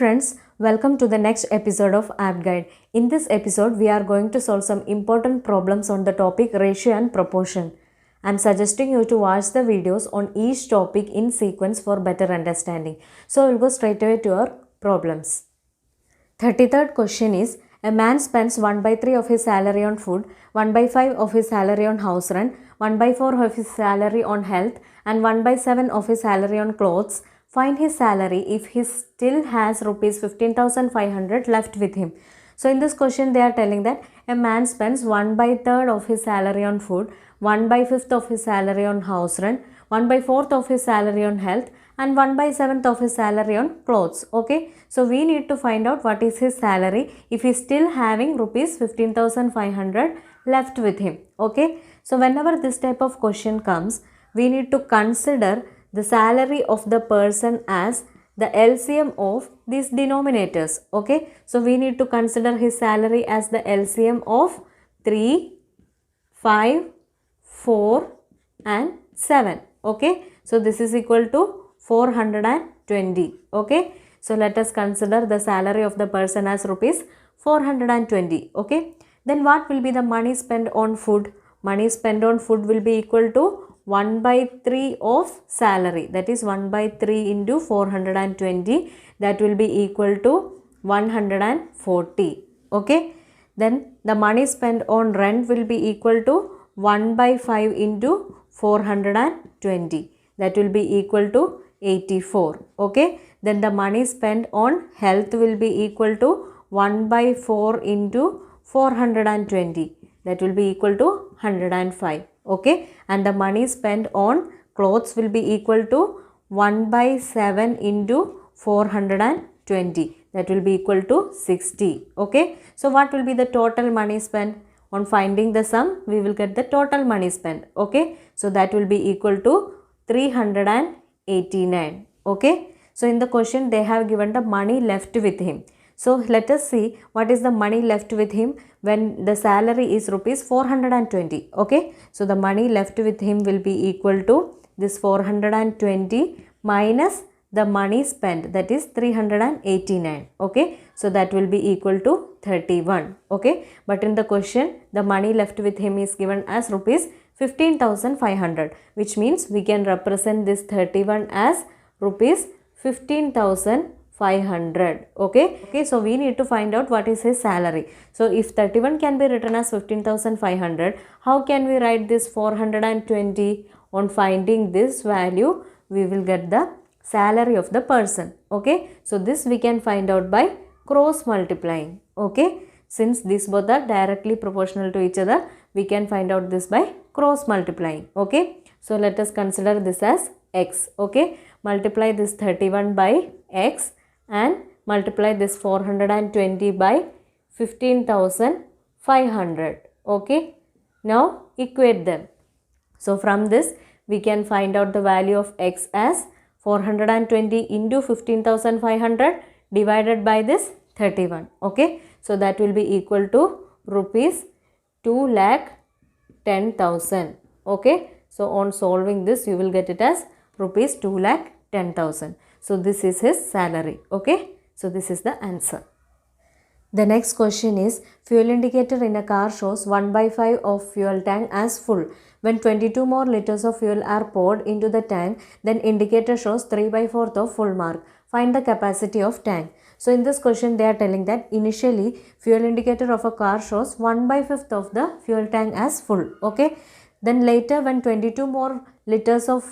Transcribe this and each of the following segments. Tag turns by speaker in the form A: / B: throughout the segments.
A: friends, welcome to the next episode of App Guide. In this episode, we are going to solve some important problems on the topic ratio and proportion. I am suggesting you to watch the videos on each topic in sequence for better understanding. So, we will go straight away to our problems. 33rd question is, a man spends 1 by 3 of his salary on food, 1 by 5 of his salary on house rent, 1 by 4 of his salary on health, and 1 by 7 of his salary on clothes. Find his salary if he still has rupees 15,500 left with him. So in this question they are telling that a man spends 1 by 3rd of his salary on food, 1 by 5th of his salary on house rent, 1 by 4th of his salary on health, and 1 by 7th of his salary on clothes. Okay, so we need to find out what is his salary if he is still having rupees 15,500 left with him. Okay, so whenever this type of question comes, we need to consider the salary of the person as the LCM of these denominators. Okay, so we need to consider his salary as the LCM of 3, 5, 4 and 7. Okay, so this is equal to 420. Okay, so let us consider the salary of the person as rupees 420. Okay, then what will be the money spent on food? Money spent on food will be equal to 1 by 3 of salary, that is 1 by 3 into 420, that will be equal to 140. Okay, then the money spent on rent will be equal to 1 by 5 into 420, that will be equal to 84. Okay, then the money spent on health will be equal to 1 by 4 into 420, that will be equal to 105. Okay, and the money spent on clothes will be equal to 1 by 7 into 420, that will be equal to 60. Okay, so what will be the total money spent? On finding the sum, we will get the total money spent. Okay, so that will be equal to 389. Okay, so in the question they have given the money left with him. So let us see what is the money left with him when the salary is rupees 420. Okay, so the money left with him will be equal to this 420 minus the money spent, that is 389. Okay, so that will be equal to 31. Okay, but in the question the money left with him is given as rupees 15,500, which means we can represent this 31 as rupees 15,500. Okay, so we need to find out what is his salary. So if 31 can be written as 15,500, how can we write this 420? On finding this value, we will get the salary of the person. Okay, so this we can find out by cross multiplying. Okay, since these both are directly proportional to each other, we can find out this by cross multiplying. Okay, so let us consider this as x. Okay, multiply this 31 by x and multiply this 420 by 15,500. Okay, now equate them. So from this we can find out the value of x as 420 into 15,500 divided by this 31. Okay, so that will be equal to rupees 2,10,000. Okay, so on solving this you will get it as rupees 2,10,000. So this is his salary. Okay, so this is the answer. The next question is, fuel indicator in a car shows 1 by 5 of fuel tank as full. When 22 more liters of fuel are poured into the tank, then indicator shows 3 by 4th of full mark. Find the capacity of tank. So in this question they are telling that initially fuel indicator of a car shows 1 by 5th of the fuel tank as full. Okay, then later when 22 more liters of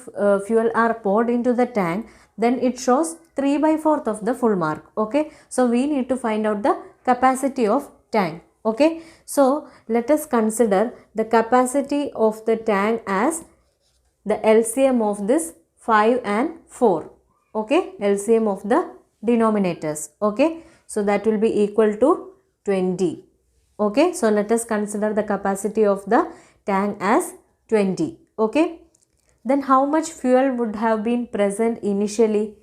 A: fuel are poured into the tank, then it shows 3 by 4th of the full mark. Okay, so we need to find out the capacity of tank. Okay, so let us consider the capacity of the tank as the LCM of this 5 and 4. Okay, LCM of the denominators. Okay, so that will be equal to 20. Okay, so let us consider the capacity of the tank as 20. Okay, then how much fuel would have been present initially?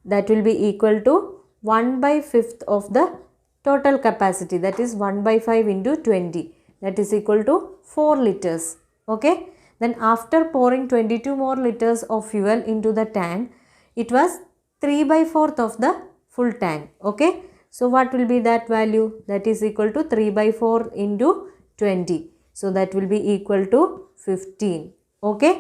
A: That will be equal to 1 by 5th of the total capacity, that is 1 by 5 into 20, that is equal to 4 liters. Okay, then after pouring 22 more liters of fuel into the tank, it was 3 by 4th of the full tank. Okay. So what will be that value? That is equal to 3 by 4 into 20. So that will be equal to 15. Okay.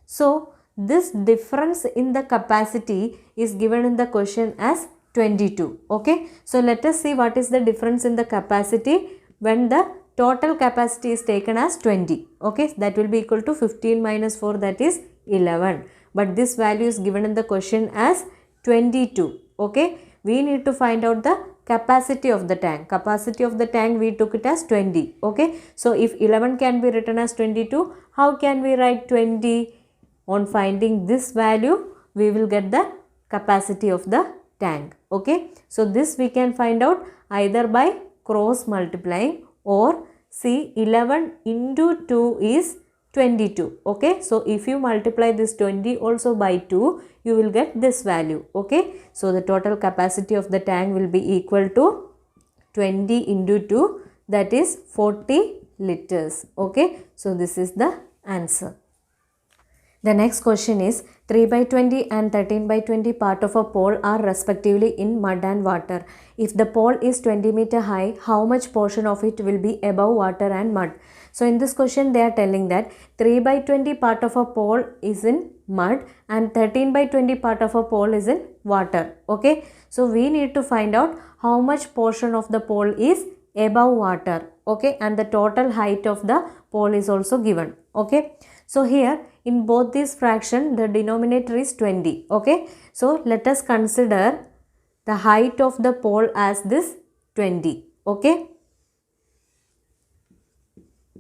A: So this difference in the capacity is given in the question as 22. Okay. So let us see what is the difference in the capacity when the total capacity is taken as 20. Okay. That will be equal to 15 minus 4, that is 11. But this value is given in the question as 22. Okay. We need to find out the capacity of the tank. Capacity of the tank we took it as 20. Okay. So if 11 can be written as 22, how can we write 20? On finding this value, we will get the capacity of the tank. Okay. So this we can find out either by cross multiplying, or see 11 into 2 is 22. Okay. So if you multiply this 20 also by 2, you will get this value. Okay. So the total capacity of the tank will be equal to 20 into 2, that is 40 liters. Okay. So this is the answer. The next question is 3 by 20 and 13 by 20 part of a pole are respectively in mud and water. If the pole is 20 meter high, how much portion of it will be above water and mud? So in this question they are telling that 3 by 20 part of a pole is in mud and 13 by 20 part of a pole is in water. Okay. So we need to find out how much portion of the pole is above water. Okay. And the total height of the pole is also given. Okay. So here in both these fraction the denominator is 20. Okay. So let us consider the height of the pole as this 20. Okay.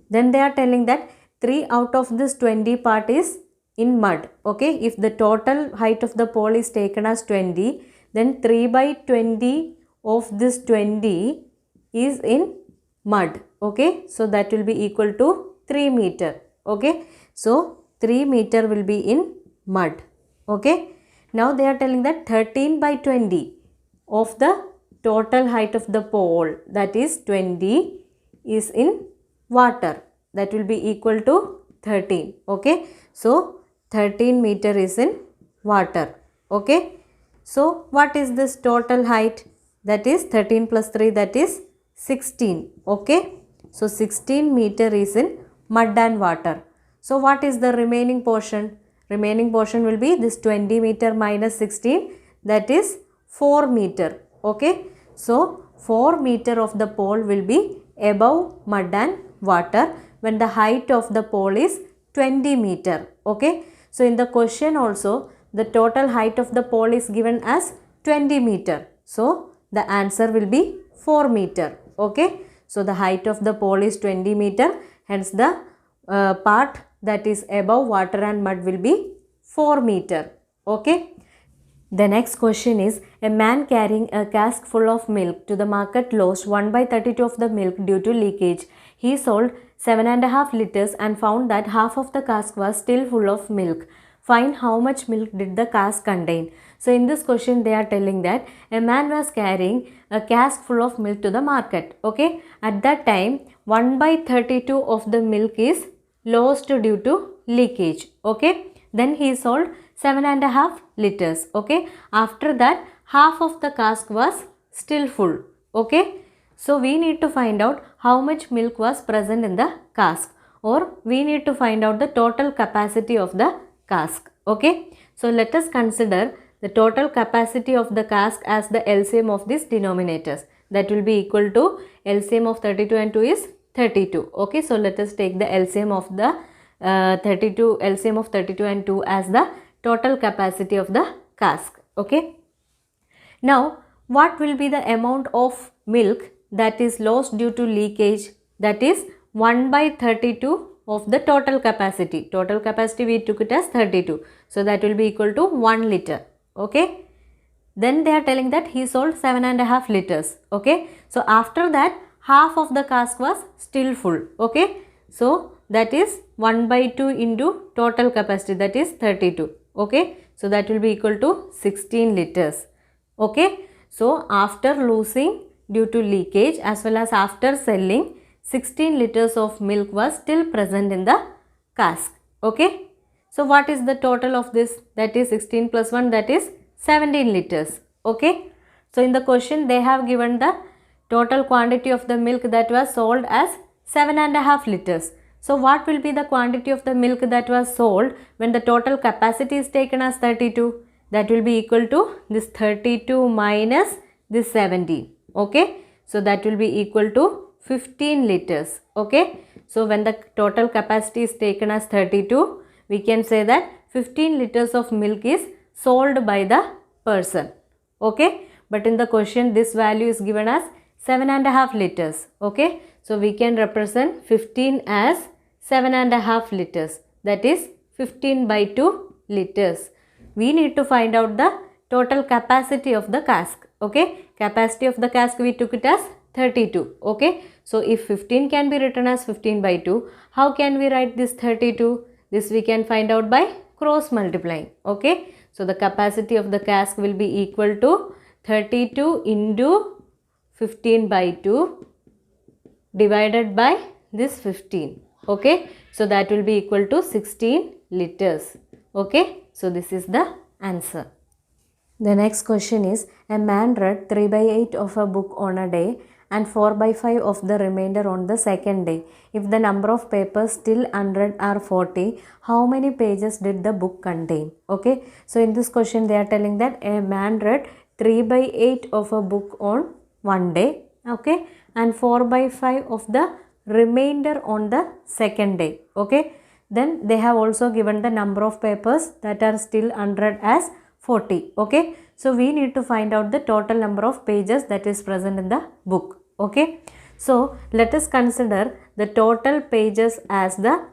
A: Then they are telling that 3 out of this 20 part is in mud. Okay. If the total height of the pole is taken as 20, then 3 by 20 of this 20 is in mud. Okay. So that will be equal to 3 meter. Okay. So 3 meter will be in mud. Okay. Now they are telling that 13 by 20 of the total height of the pole, that is 20, is in water. That will be equal to 13. Okay. So 13 meter is in water. Okay. So what is this total height? That is 13 plus 3, that is 16. Okay. So 16 meter is in mud and water. So what is the remaining portion? Remaining portion will be this 20 meter minus 16, that is 4 meter. Okay. So 4 meter of the pole will be above mud and water when the height of the pole is 20 meter. Okay. So in the question also the total height of the pole is given as 20 meter. So the answer will be 4 meter. Okay. So the height of the pole is 20 meter, hence the part that is above water and mud will be 4 meter. Okay. The next question is, a man carrying a cask full of milk to the market lost 1 by 32 of the milk due to leakage. He sold 7.5 liters and found that half of the cask was still full of milk. Find how much milk did the cask contain. So in this question they are telling that a man was carrying a cask full of milk to the market. Okay. At that time 1 by 32 of the milk is lost due to leakage. Okay. Then he sold 7.5 liters. Okay. After that half of the cask was still full. Okay. So we need to find out how much milk was present in the cask, or we need to find out the total capacity of the cask. Okay. So let us consider the total capacity of the cask as the LCM of these denominators. That will be equal to LCM of 32 and 2 is 32. Okay. So let us take the LCM of the LCM of 32 and 2 as the total capacity of the cask. Okay. Now what will be the amount of milk that is lost due to leakage? That is 1 by 32 of the total capacity. Total capacity we took it as 32. So that will be equal to 1 liter. Okay. Then they are telling that he sold 7.5 liters. Okay. So after that half of the cask was still full. Okay. So that is 1 by 2 into total capacity, that is 32. Okay. So that will be equal to 16 liters. Okay. So after losing due to leakage as well as after selling, 16 liters of milk was still present in the cask. Okay. So what is the total of this? That is 16 plus 1, that is 17 liters. Okay. So in the question they have given the total quantity of the milk that was sold as 7.5 liters. So what will be the quantity of the milk that was sold when the total capacity is taken as 32? That will be equal to this 32 minus this 17. Okay. So that will be equal to 15 liters. Okay. So when the total capacity is taken as 32, we can say that 15 liters of milk is sold by the person. Okay. But in the question this value is given as 7.5 liters. Okay. So we can represent 15 as 7.5 liters. That is 15 by 2 liters. We need to find out the total capacity of the cask. Okay. Capacity of the cask we took it as 32. Okay. So if 15 can be written as 15 by 2, how can we write this 32? This we can find out by cross multiplying. Okay. So the capacity of the cask will be equal to 32 into 15 by 2 divided by this 15. Okay. So that will be equal to 16 liters. Okay. So this is the answer. The next question is, a man read 3 by 8 of a book on a day and 4 by 5 of the remainder on the second day. If the number of papers still unread are 40, how many pages did the book contain? Okay. So in this question they are telling that a man read 3 by 8 of a book on one day. Okay. And 4 by 5 of the remainder on the second day. Okay. Then they have also given the number of papers that are still unread as 40. Okay. So we need to find out the total number of pages that is present in the book. Okay. So let us consider the total pages as the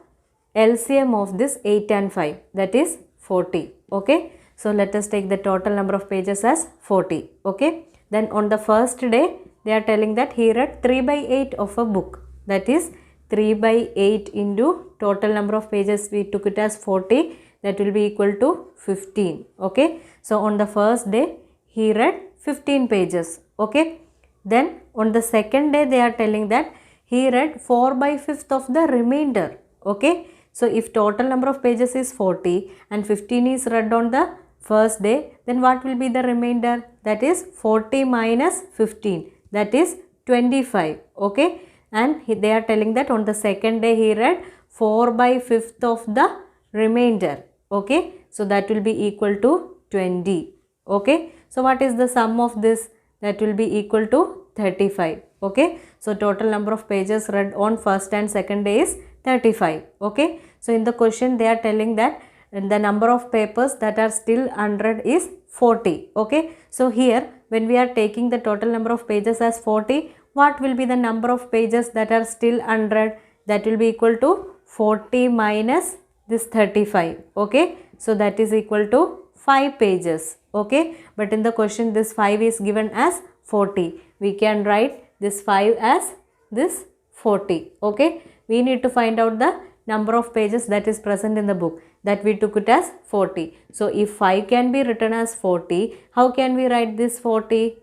A: LCM of this 8 and 5, that is 40. Okay. So let us take the total number of pages as 40. Okay. Then on the first day they are telling that he read 3 by 8 of a book, that is 3 by 8 into total number of pages we took it as 40, that will be equal to 15. Okay. So on the first day he read 15 pages. Okay. Then on the second day they are telling that he read 4 by 5th of the remainder. Okay. So if total number of pages is 40 and 15 is read on the first day, then what will be the remainder? That is 40 minus 15, that is 25. Okay. And they are telling that on the second day he read 4 by 5th of the remainder. Okay. So that will be equal to 20. Okay. So what is the sum of this? That will be equal to 35. Okay. So total number of pages read on first and second day is 35. Okay. So in the question they are telling that the number of papers that are still unread is 40. Okay. So here when we are taking the total number of pages as 40, what will be the number of pages that are still unread? That will be equal to 40 minus this 35. Okay. So that is equal to 5 pages. Okay. But in the question this 5 is given as 40. We can write this 5 as this 40. Okay. We need to find out the number of pages that is present in the book, that we took it as 40. So if 5 can be written as 40, how can we write this 40?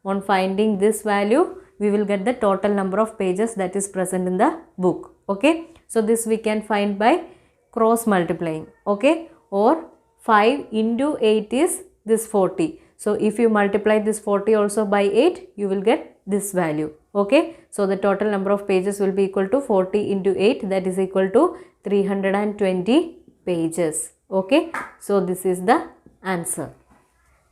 A: On finding this value, we will get the total number of pages that is present in the book. Okay. So this we can find by cross multiplying. Okay. Or 5 into 8 is this 40. So if you multiply this 40 also by 8, you will get this value. Okay. So the total number of pages will be equal to 40 into 8, that is equal to 320 pages. Okay. So this is the answer.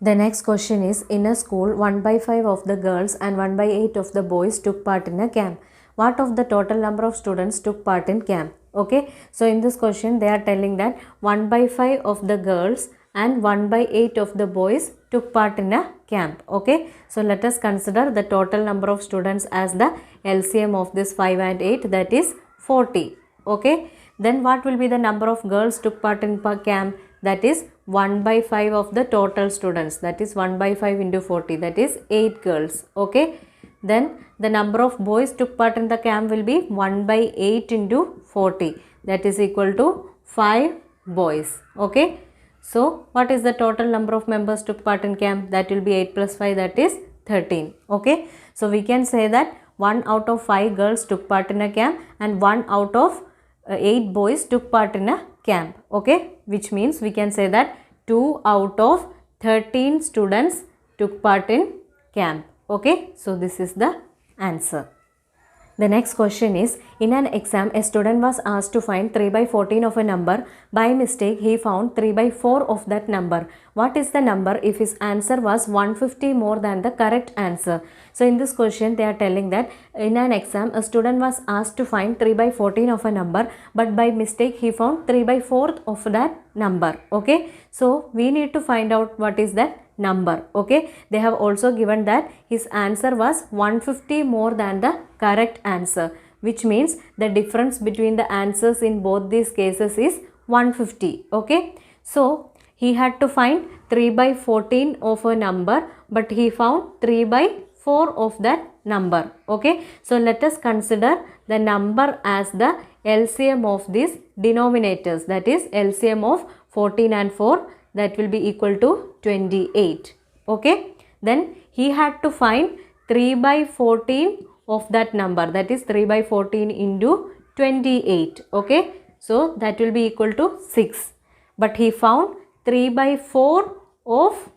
A: The next question is, in a school 1 by 5 of the girls and 1 by 8 of the boys took part in a camp. What of the total number of students took part in camp? Okay. So in this question they are telling that 1 by 5 of the girls and 1 by 8 of the boys took part in a camp. Okay. So let us consider the total number of students as the LCM of this 5 and 8, that is 40. Okay. Then what will be the number of girls took part in camp? That is 1 by 5 of the total students, that is 1 by 5 into 40, that is 8 girls. Okay. Then the number of boys took part in the camp will be 1 by 8 into 40, that is equal to 5 boys. Okay. So what is the total number of members took part in camp? That will be 8 plus 5, that is 13. Okay. So we can say that 1 out of 5 girls took part in a camp and 1 out of 8 boys took part in a camp. Okay. Which means we can say that 2 out of 13 students took part in camp. Okay, so this is the answer. The next question is, in an exam, a student was asked to find 3 by 14 of a number. By mistake, he found 3 by 4 of that number. What is the number if his answer was 150 more than the correct answer? So in this question, they are telling that in an exam, a student was asked to find 3 by 14 of a number, but by mistake, he found 3 by 4 of that number. Okay, so we need to find out what is that number. Okay, they have also given that his answer was 150 more than the correct answer, which means the difference between the answers in both these cases is 150. Okay, so he had to find 3 by 14 of a number, but he found 3 by 4 of that number. Okay, so let us consider the number as the LCM of these denominators, that is LCM of 14 and 4, that will be equal to 28. Okay, then he had to find 3 by 14 of that number, that is 3 by 14 into 28. Okay, so that will be equal to 6, but he found 3 by 4 of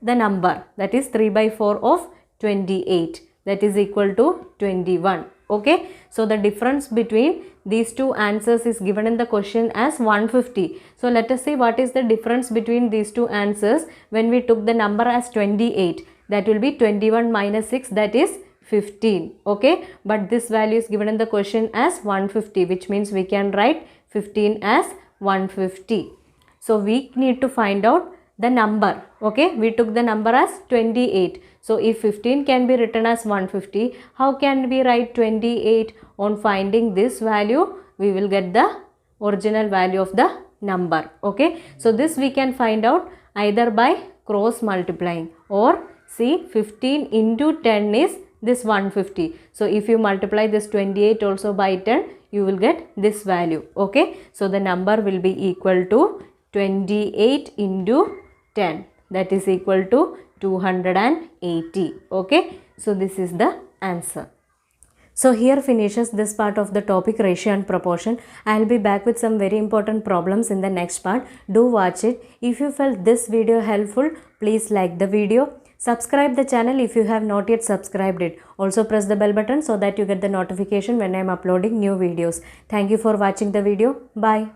A: the number, that is 3 by 4 of 28, that is equal to 21. Okay, so the difference between these two answers is given in the question as 150. So let us see what is the difference between these two answers when we took the number as 28. That will be 21 minus 6, that is 15. Okay, but this value is given in the question as 150, which means we can write 15 as 150. So we need to find out the number. Okay, we took the number as 28. So if 15 can be written as 150, how can we write 28? On finding this value, we will get the original value of the number. Okay, so this we can find out either by cross multiplying, or see 15 into 10 is this 150. So if you multiply this 28 also by 10, you will get this value. Okay, so the number will be equal to 28 into 10, that is equal to 280. Okay, so this is the answer. So here finishes this part of the topic ratio and proportion. I will be back with some very important problems in the next part. Do watch it. If you felt this video helpful, please like the video. Subscribe the channel if you have not yet subscribed it. Also press the bell button so that you get the notification when I am uploading new videos. Thank you for watching the video. Bye.